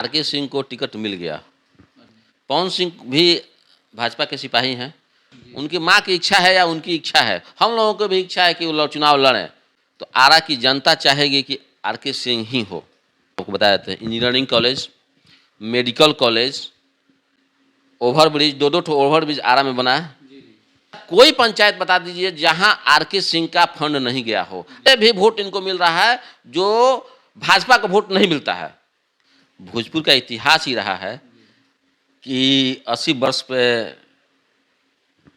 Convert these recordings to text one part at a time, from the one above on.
R K Singh को ticket मिल गया। पवन सिंह भी भाजपा के सिपाही हैं। उनकी माँ की इच्छा है या उनकी इच्छा है, हम लोगों को भी इच्छा है कि वो चुनाव लड़ें। तो आरा की जनता चाहेगी कि आरके सिंह ही हो। आपको बताया था engineering college, medical college, overbridge, दो ओवरब्रिज आरा में बना है। कोई पंचायत बता दीजिए जहां आरके सिंह का फंड नहीं गया हो। ये भी वोट इनको मिल रहा है जो भाजपा को वोट नहीं मिलता है। भोजपुर का इतिहास ही रहा है कि 80 वर्ष पे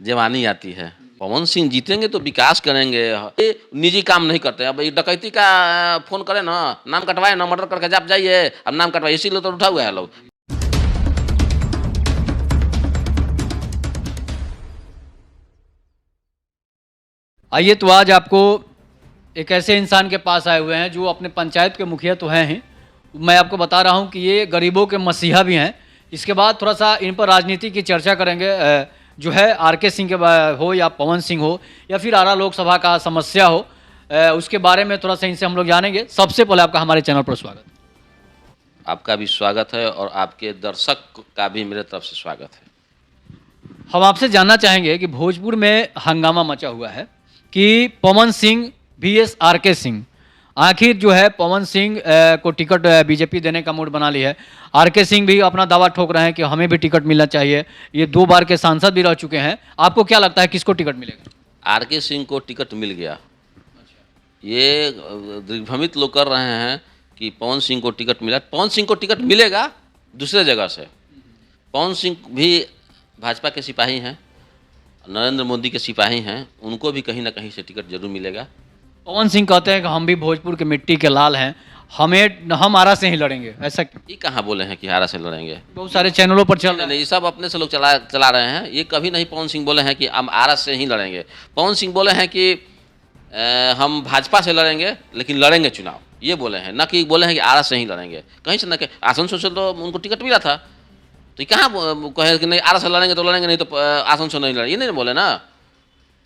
जवानी आती है। पवन सिंह जीतेंगे तो विकास करेंगे, ये निजी काम नहीं करते। अब डकैती का फोन करें ना, नाम कटवाए ना, मर्डर करके आप जाइए, अब नाम कटवाए, इसीलिए तो उठा हुआ है लोग। आइए तो आज आपको एक ऐसे इंसान के पास आए हुए हैं जो अपने पंचायत के मुखिया तो हैं ही, मैं आपको बता रहा हूं कि ये गरीबों के मसीहा भी हैं। इसके बाद थोड़ा सा इन पर राजनीति की चर्चा करेंगे, जो है आरके सिंह के हो या पवन सिंह हो या फिर आरा लोकसभा का समस्या हो, उसके बारे में थोड़ा सा इनसे हम लोग जानेंगे। सबसे पहले आपका हमारे चैनल पर स्वागत। आपका भी स्वागत है और आपके दर्शक का भी मेरे तरफ से स्वागत है। हम आपसे जानना चाहेंगे कि भोजपुर में हंगामा मचा हुआ है कि पवन सिंह VS आरके सिंह, आखिर जो है पवन सिंह को टिकट बीजेपी देने का मूड बना ली है। आरके सिंह भी अपना दावा ठोक रहे हैं कि हमें भी टिकट मिलना चाहिए। ये 2 बार के सांसद भी रह चुके हैं। आपको क्या लगता है किसको टिकट मिलेगा? आरके सिंह को टिकट मिल गया। ये दिग्भ्रमित लोग कर रहे हैं कि पवन सिंह को टिकट मिला। पवन सिंह को टिकट मिलेगा दूसरे जगह से। पवन सिंह भी भाजपा के सिपाही हैं, नरेंद्र मोदी के सिपाही हैं, उनको भी कहीं ना कहीं से टिकट जरूर मिलेगा। पवन सिंह कहते हैं कि हम भी भोजपुर के मिट्टी के लाल हैं, हम आरा से ही लड़ेंगे। ऐसा क्यों? ये कहाँ बोले हैं कि आरा से लड़ेंगे? बहुत सारे चैनलों पर चल रहा है। नहीं, ये सब अपने से लोग चला रहे हैं। ये कभी नहीं पवन सिंह बोले हैं कि हम आरा से ही लड़ेंगे। पवन सिंह बोले हैं कि हम भाजपा से लड़ेंगे लेकिन लड़ेंगे चुनाव, ये बोले हैं। न कि बोले हैं कि आरा से ही लड़ेंगे। कहीं से न कहीं आसनसोल से तो उनको टिकट मिला था, तो कहाँ कहे कि नहीं आरा से लड़ेंगे तो लड़ेंगे, नहीं तो आसनसोल नहीं लड़ेंगे, ये नहीं बोले ना।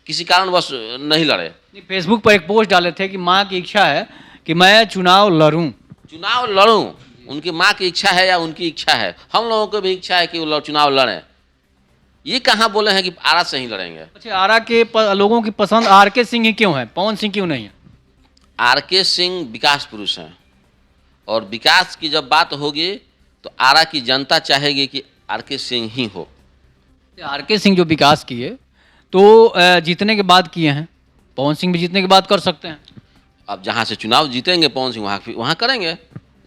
किसी कारणवश नहीं लड़े। फेसबुक पर एक पोस्ट डाले थे कि माँ की इच्छा है कि मैं चुनाव लड़ूं। चुनाव लड़ूं, उनकी माँ की इच्छा है या उनकी इच्छा है, हम लोगों को भी इच्छा है कि वो चुनाव लड़ें। ये कहाँ बोले हैं कि आरा से ही लड़ेंगे। अच्छा, आरा के लोगों की पसंद आरके सिंह ही क्यों है, पवन सिंह क्यों नहीं है? आरके सिंह विकास पुरुष हैं और विकास की जब बात होगी तो आरा की जनता चाहेगी कि आरके सिंह ही हो। आरके सिंह जो विकास किए तो जीतने के बाद किए हैं, पवन सिंह भी जीतने के बाद कर सकते हैं। अब जहाँ से चुनाव जीतेंगे पवन सिंह वहाँ करेंगे।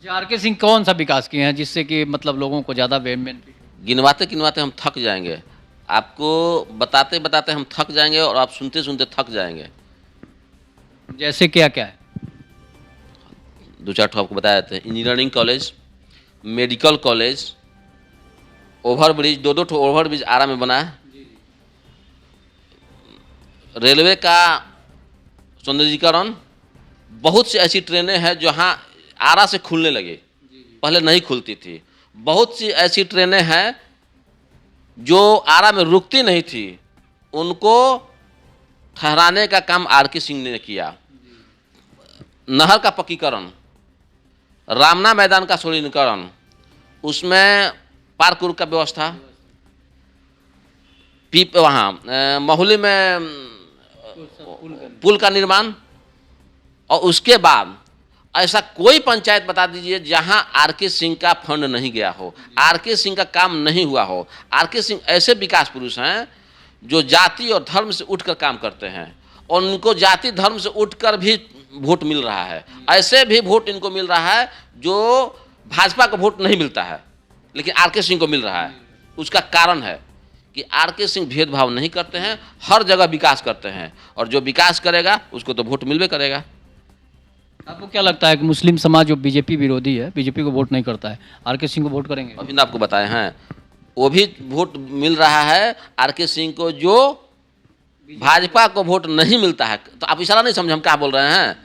आरके सिंह कौन सा विकास किए हैं जिससे कि मतलब लोगों को ज़्यादा बेनिफिट? गिनवाते हम थक जाएंगे, आपको बताते बताते हम थक जाएंगे और आप सुनते सुनते थक जाएंगे। जैसे क्या क्या है? 2-4 ठो आपको बताया था। Engineering college, medical college, overbridge, दो ठो ओवरब्रिज आरा में बना है। रेलवे का सौंदर्यीकरण, बहुत सी ऐसी ट्रेनें हैं जहाँ आरा से खुलने लगी, पहले नहीं खुलती थी। बहुत सी ऐसी ट्रेनें हैं जो आरा में रुकती नहीं थी, उनको ठहराने का काम आरके सिंह ने किया। नहर का पक्कीकरण, रामना मैदान का सुदृढ़ीकरण, उसमें पार्क उर्क का व्यवस्था, वहाँ महुली में पुल का निर्माण, और उसके बाद ऐसा कोई पंचायत बता दीजिए जहां आरके सिंह का फंड नहीं गया हो, आरके सिंह का काम नहीं हुआ हो। आरके सिंह ऐसे विकास पुरुष हैं जो जाति और धर्म से उठकर काम करते हैं और उनको जाति धर्म से उठकर भी वोट मिल रहा है। ऐसे भी वोट इनको मिल रहा है जो भाजपा को वोट नहीं मिलता है लेकिन आरके सिंह को मिल रहा है। उसका कारण है कि आरके सिंह भेदभाव नहीं करते हैं, हर जगह विकास करते हैं और जो विकास करेगा उसको तो वोट मिलबे करेगा। आपको क्या लगता है कि मुस्लिम समाज जो बीजेपी विरोधी है, बीजेपी को वोट नहीं करता है, आरके सिंह को वोट करेंगे? अभी ना आपको बताए हैं, वो भी वोट मिल रहा है आरके सिंह को जो भाजपा को वोट नहीं मिलता है। तो आप इशारा नहीं समझे हम क्या बोल रहे हैं।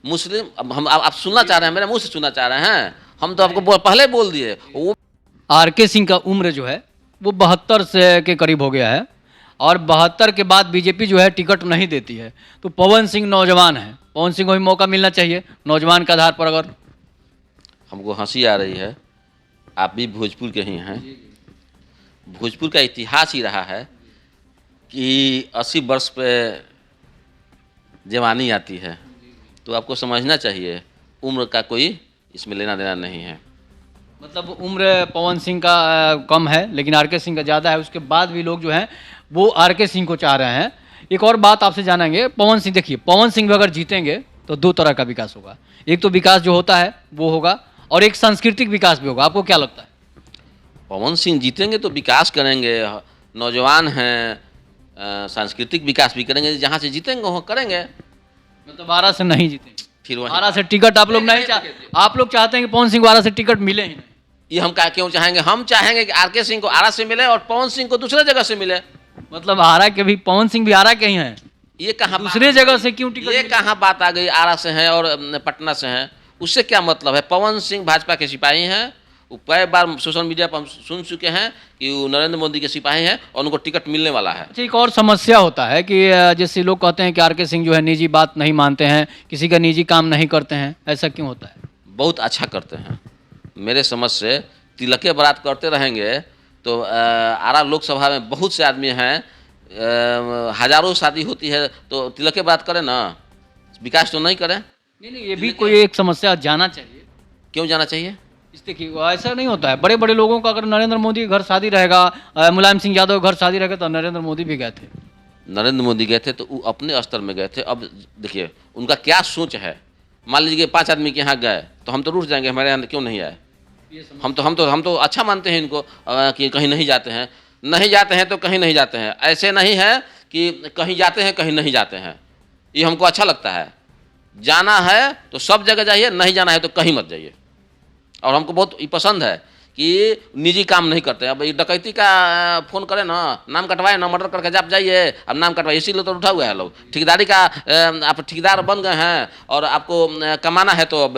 मुस्लिम हम आप सुनना चाह रहे हैं, मेरे मुंह से सुनना चाह रहे हैं, हम तो आपको पहले बोल दिए। वो आरके सिंह का उम्र जो है वो 72 से के करीब हो गया है और 72 के बाद बीजेपी जो है टिकट नहीं देती है। तो पवन सिंह नौजवान है, पवन सिंह को भी मौका मिलना चाहिए नौजवान के आधार पर। अगर हमको हंसी आ रही है आप भी भोजपुर के ही हैं। भोजपुर का इतिहास ही रहा है कि 80 वर्ष पे जवानी आती है, तो आपको समझना चाहिए उम्र का कोई इसमें लेना देना नहीं है। मतलब उम्र पवन सिंह का कम है लेकिन आरके सिंह का ज़्यादा है, उसके बाद भी लोग जो हैं वो आरके सिंह को चाह रहे हैं। एक और बात आपसे जानेंगे, पवन सिंह, देखिए पवन सिंह भी अगर जीतेंगे तो दो तरह का विकास होगा। एक तो विकास जो होता है वो होगा और एक सांस्कृतिक विकास भी होगा। आपको क्या लगता है? पवन सिंह जीतेंगे तो विकास करेंगे, नौजवान हैं, सांस्कृतिक विकास भी करेंगे, जहाँ से जीतेंगे वहाँ करेंगे। मतलब आरा से नहीं जीतेंगे, फिर वहीं आरा से टिकट आप लोग नहीं आप लोग चाहते हैं कि पवन सिंह को आरा से टिकट मिले ही नहीं? ये हम क्यों चाहेंगे? हम चाहेंगे कि आरके सिंह को आरा से मिले और पवन सिंह को दूसरे जगह से मिले। मतलब आरा के भी, पवन सिंह भी आरा के ही हैं, ये कहाँ दूसरे जगह से क्यों टिकट? ये कहाँ बात आ गई? आरा से हैं और पटना से हैं, उससे क्या मतलब है? पवन सिंह भाजपा के सिपाही हैं, वो कई बार सोशल मीडिया पर हम सुन चुके हैं कि वो नरेंद्र मोदी के सिपाही हैं और उनको टिकट मिलने वाला है। अच्छा, एक और समस्या होता है कि जैसे लोग कहते हैं कि आरके सिंह जो है निजी बात नहीं मानते हैं, किसी का निजी काम नहीं करते हैं, ऐसा क्यों होता है? बहुत अच्छा करते हैं। मेरे समझ से तिलके बारात करते रहेंगे तो आरा लोकसभा में बहुत से आदमी हैं, हजारों शादी होती है, तो तिलके बारात करें ना, विकास तो नहीं करें। नहीं, ये भी कोई एक समस्या जाना चाहिए। क्यों जाना चाहिए? इस देखिए ऐसा नहीं होता है, बड़े बड़े लोगों का अगर नरेंद्र मोदी के घर शादी रहेगा, मुलायम सिंह यादव के घर शादी रहेगा, तो नरेंद्र मोदी भी गए थे। नरेंद्र मोदी गए थे तो वो अपने स्तर में गए थे। अब देखिए उनका क्या सोच है। मान लीजिए कि 5 आदमी के यहाँ गए तो हम तो रूठ जाएंगे, हमारे यहाँ क्यों नहीं आए? हम तो अच्छा मानते हैं इनको कि कहीं नहीं जाते हैं, नहीं जाते हैं तो कहीं नहीं जाते हैं। ऐसे नहीं है कि कहीं जाते हैं कहीं नहीं जाते हैं, ये हमको अच्छा लगता है। जाना है तो सब जगह जाइए, नहीं जाना है तो कहीं मत जाइए। और हमको बहुत ये पसंद है कि निजी काम नहीं करते। अब ये डकैती का फ़ोन करें ना, नाम कटवाए ना, मर्डर करके आप जाइए, अब नाम कटवाइए, इसीलिए तो उठा हुआ है लोग। ठेकेदारी का आप ठेकेदार बन गए हैं और आपको कमाना है तो अब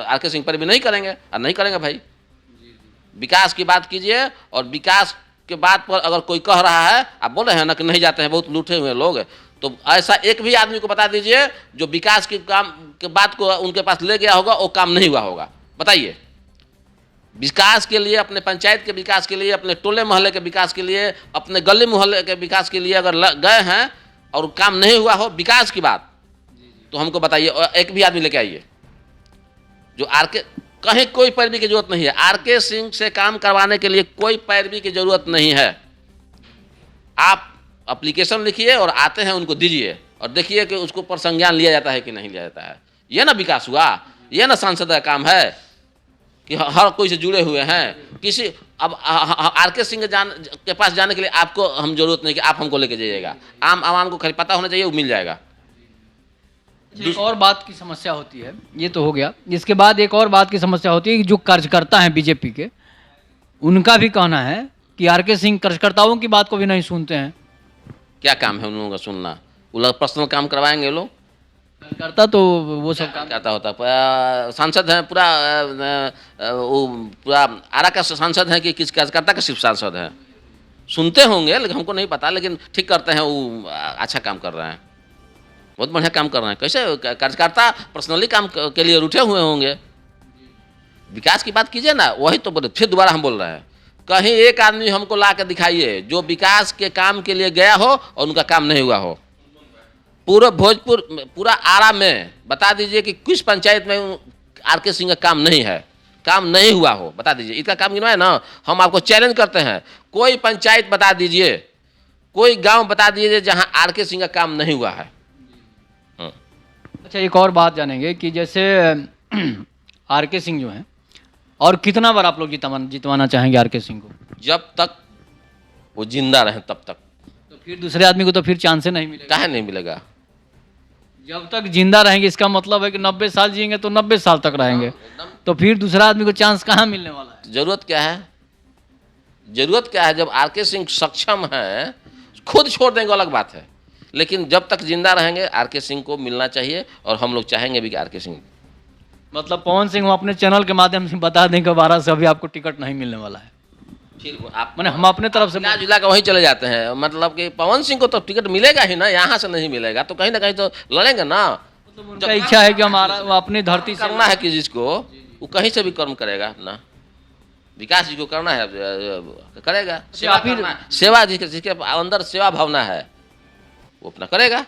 आरके सिंह पर भी नहीं करेंगे, और नहीं करेंगे भाई। विकास की बात कीजिए, और विकास के बात पर अगर कोई कह रहा है, आप बोल रहे हैं ना कि नहीं जाते हैं, बहुत लूटे हुए लोग, तो ऐसा एक भी आदमी को बता दीजिए जो विकास के काम के बात को उनके पास ले गया होगा, वो काम नहीं हुआ होगा। बताइए, विकास के लिए, अपने पंचायत के विकास के लिए, अपने टोले मोहल्ले के विकास के लिए, अपने गली मोहल्ले के विकास के लिए अगर गए हैं और काम नहीं हुआ हो विकास की बात, तो हमको बताइए, और एक भी आदमी लेके आइए जो आरके, कहीं कोई पैरवी की जरूरत नहीं है। आरके सिंह से काम करवाने के लिए कोई पैरवी की जरूरत नहीं है। आप एप्लीकेशन लिखिए और आते हैं उनको दीजिए और देखिए कि उसको पर संज्ञान लिया जाता है कि नहीं लिया जाता है। ये ना विकास हुआ, ये ना सांसद का काम है कि हर कोई से जुड़े हुए हैं। किसी अब आरके सिंह के पास जाने के लिए आपको हम जरूरत नहीं कि आप हमको लेके जाइएगा, आम आवाम को खाली पता होना चाहिए, वो मिल जाएगा। एक और बात की समस्या होती है, ये तो हो गया, इसके बाद एक और बात की समस्या होती है कि जो कार्यकर्ता हैं बीजेपी के, उनका भी कहना है कि आरके सिंह कार्यकर्ताओं की बात को भी नहीं सुनते हैं। क्या काम है उन लोगों का सुनना? वो लोग पर्सनल काम करवाएंगे, लोग कार्यकर्ता तो वो सब काम करता होता है। सांसद हैं पूरा, वो पूरा आरा का सांसद है कि किस कार्यकर्ता का सिर्फ सांसद है? सुनते होंगे लेकिन हमको नहीं पता, लेकिन ठीक करते हैं, वो अच्छा काम कर रहे हैं, बहुत बढ़िया काम कर रहे हैं। कैसे कार्यकर्ता पर्सनली काम के लिए रूठे हुए होंगे? विकास की बात कीजिए ना, वही तो बोले। फिर दोबारा हम बोल रहे हैं, कहीं एक आदमी हमको ला के दिखाइए जो विकास के काम के लिए गया हो और उनका काम नहीं हुआ हो। पूरा भोजपुर, पूरा आरा में बता दीजिए कि किस पंचायत में आरके सिंह का काम नहीं है, काम नहीं हुआ हो, बता दीजिए। इसका काम गिनवाए ना, हम आपको चैलेंज करते हैं, कोई पंचायत बता दीजिए, कोई गांव बता दीजिए जहां आरके सिंह का काम नहीं हुआ है। अच्छा, एक और बात जानेंगे कि जैसे आरके सिंह जो हैं, और कितना बार आप लोग जितवाना चाहेंगे आरके सिंह को? जब तक वो जिंदा रहें तब तक। तो फिर दूसरे आदमी को तो फिर चांस नहीं मिलेगा? काहे नहीं मिलेगा? जब तक जिंदा रहेंगे, इसका मतलब है कि 90 साल जिएंगे तो 90 साल तक रहेंगे, तो फिर दूसरा आदमी को चांस कहाँ मिलने वाला है? जरूरत क्या है? जरूरत क्या है? जब आरके सिंह सक्षम है, खुद छोड़ देंगे अलग बात है, लेकिन जब तक जिंदा रहेंगे आरके सिंह को मिलना चाहिए, और हम लोग चाहेंगे भी कि आरके सिंह। मतलब पवन सिंह अपने चैनल के माध्यम से बता दें कि 12 से अभी आपको टिकट नहीं मिलने वाला है, फिर आप मैंने हम अपने तरफ से जिला का वहीं चले जाते हैं। मतलब कि पवन सिंह को तो टिकट मिलेगा ही ना, यहाँ से नहीं मिलेगा तो कहीं ना कहीं तो लड़ेंगे ना। मतलब उनका इच्छा है कि हमारा अपनी धरती से करना है कि जिसको, वो कहीं से भी कर्म करेगा ना। विकास जिसको करना है करेगा। सेवा फिर- करना है, सेवा जिसके अंदर सेवा भावना है वो अपना करेगा।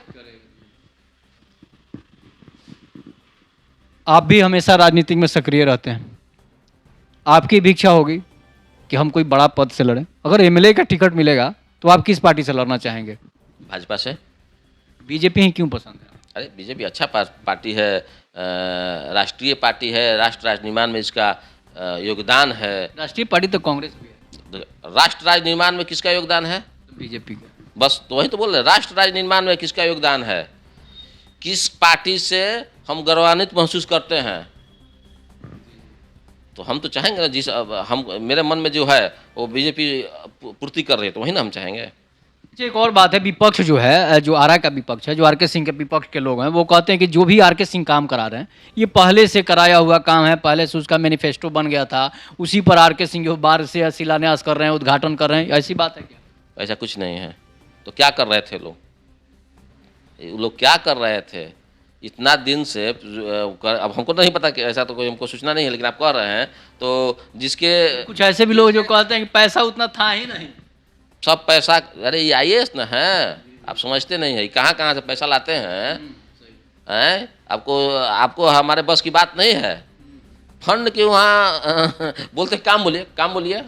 आप भी हमेशा राजनीति में सक्रिय रहते हैं, आपकी भी इच्छा होगी कि हम कोई बड़ा पद से लड़ें। अगर एमएलए का टिकट मिलेगा तो आप किस पार्टी से लड़ना चाहेंगे? भाजपा से। बीजेपी ही क्यों पसंद है? अरे बीजेपी अच्छा पार्टी है, राष्ट्रीय पार्टी है, राष्ट्र राज्य निर्माण में इसका योगदान है। राष्ट्रीय पार्टी तो कांग्रेस भी है, राष्ट्र राज्य निर्माण में किसका योगदान है? बीजेपी का। बस तो वही तो बोल रहे, राष्ट्र राज्य निर्माण में किसका योगदान है? किस पार्टी से हम गौरवान्वित महसूस करते हैं? तो हम तो चाहेंगे ना, जिस हम मेरे मन में जो है वो बीजेपी पूर्ति कर रही है तो वही ना हम चाहेंगे। अच्छा, एक और बात है, विपक्ष जो है, जो आरा का विपक्ष है, जो आर के सिंह के विपक्ष के लोग हैं, वो कहते हैं कि जो भी आर के सिंह काम करा रहे हैं ये पहले से कराया हुआ काम है, पहले से उसका मैनिफेस्टो बन गया था, उसी पर आर के सिंह जो बार से शिलान्यास कर रहे हैं, उद्घाटन कर रहे हैं। ऐसी बात है क्या? ऐसा कुछ नहीं है। तो क्या कर रहे थे लोग? ये लोग क्या कर रहे थे इतना दिन से? अब हमको नहीं पता कि ऐसा तो कोई हमको सूचना नहीं है, लेकिन आप कह रहे हैं तो जिसके कुछ ऐसे भी लोग जो कहते हैं कि पैसा उतना था ही नहीं। सब पैसा, अरे ये आईएएस ना है, आप समझते नहीं है कहाँ कहाँ से पैसा लाते हैं। हैं आपको हमारे बस की बात नहीं है। फंड के वहाँ बोलते काम बोलिए, काम बोलिए,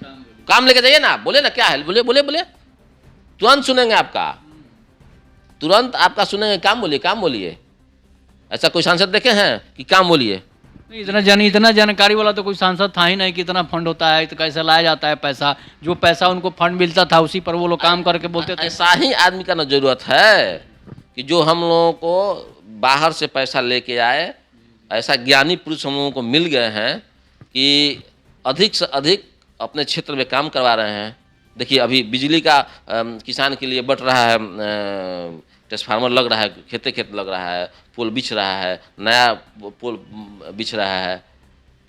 काम लेके जाइए ना, बोले ना क्या है, बोले बोले बोले, तुरंत सुनेंगे आपका, तुरंत आपका सुनेंगे। काम बोलिए, काम बोलिए। ऐसा कोई सांसद देखे हैं कि काम बोलिए? इतना जानकारी वाला तो कोई सांसद था ही नहीं कि इतना फंड होता है, तो कैसे लाया जाता है पैसा। जो पैसा उनको फंड मिलता था उसी पर वो लोग काम करके बोलते थे। ऐसा ही आदमी का ना जरूरत है कि जो हम लोगों को बाहर से पैसा लेके आए। ऐसा ज्ञानी पुरुष हम लोगों को मिल गए हैं कि अधिक से अधिक अपने क्षेत्र में काम करवा रहे हैं। देखिए अभी बिजली का किसान के लिए बट रहा है, ट्रांसफार्मर लग रहा है, खेते खेत लग रहा है, पुल बिछ रहा है, नया पुल बिछ रहा है,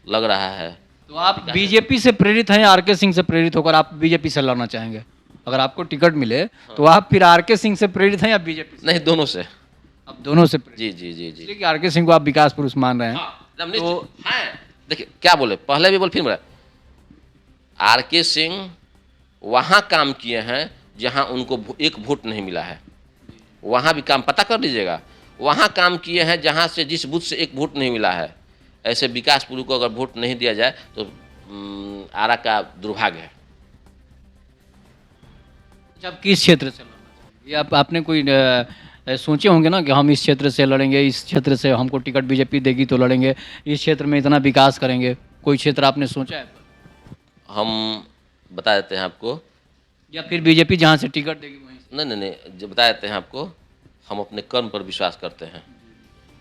लग रहा है। तो आप बीजेपी से प्रेरित हैं, आर के सिंह से प्रेरित होकर आप बीजेपी से लड़ना चाहेंगे? अगर आपको टिकट मिले तो आप फिर आर के सिंह से प्रेरित हैं या बीजेपी से? नहीं, दोनों से। आप दोनों से प्रेरित? जी जी जी जी। इसलिए कि आर के सिंह को आप विकास पुरुष मान रहे हैं। तो देखिए क्या बोले, पहले भी बोले फिर बोले, आर के सिंह वहाँ काम किए हैं जहाँ उनको एक वोट नहीं मिला है। वहाँ भी काम पता कर लीजिएगा, वहाँ काम किए हैं जहाँ से जिस बूथ से एक वोट नहीं मिला है। ऐसे विकास पुरुष को अगर वोट नहीं दिया जाए तो आरा का दुर्भाग्य है। जब किस क्षेत्र से लड़ना चाहिए? ये आपने कोई सोचे होंगे ना कि हम इस क्षेत्र से लड़ेंगे, इस क्षेत्र से हमको टिकट बीजेपी देगी तो लड़ेंगे, इस क्षेत्र में इतना विकास करेंगे। कोई क्षेत्र आपने सोचा है? हम बता देते हैं आपको। या फिर बीजेपी जहाँ से टिकट देगी वहीं से? नहीं नहीं नहीं, जो बता देते हैं आपको, हम अपने कर्म पर विश्वास करते हैं।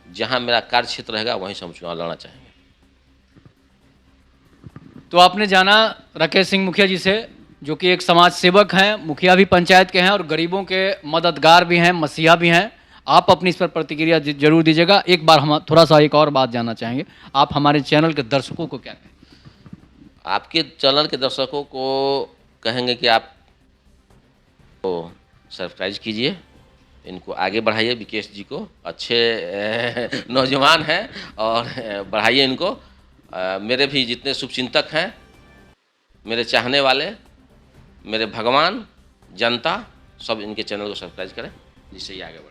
जहाँ मेरा कार्य क्षेत्र रहेगा वहीं से हम चुनाव लड़ना चाहेंगे। तो आपने जाना राकेश सिंह मुखिया जी से, जो कि एक समाज सेवक हैं, मुखिया भी पंचायत के हैं और गरीबों के मददगार भी हैं, मसीहा भी हैं। आप अपनी इस पर प्रतिक्रिया जरूर दीजिएगा। एक बार हम थोड़ा सा एक और बात जानना चाहेंगे, आप हमारे चैनल के दर्शकों को क्या कहें? आपके चैनल के दर्शकों को कहेंगे कि आप तो सब्सक्राइब कीजिए, इनको आगे बढ़ाइए। विकेश जी को अच्छे नौजवान हैं और बढ़ाइए इनको। मेरे भी जितने शुभचिंतक हैं, मेरे चाहने वाले, मेरे भगवान, जनता, सब इनके चैनल को सब्सक्राइब करें जिससे ये आगे बढ़े।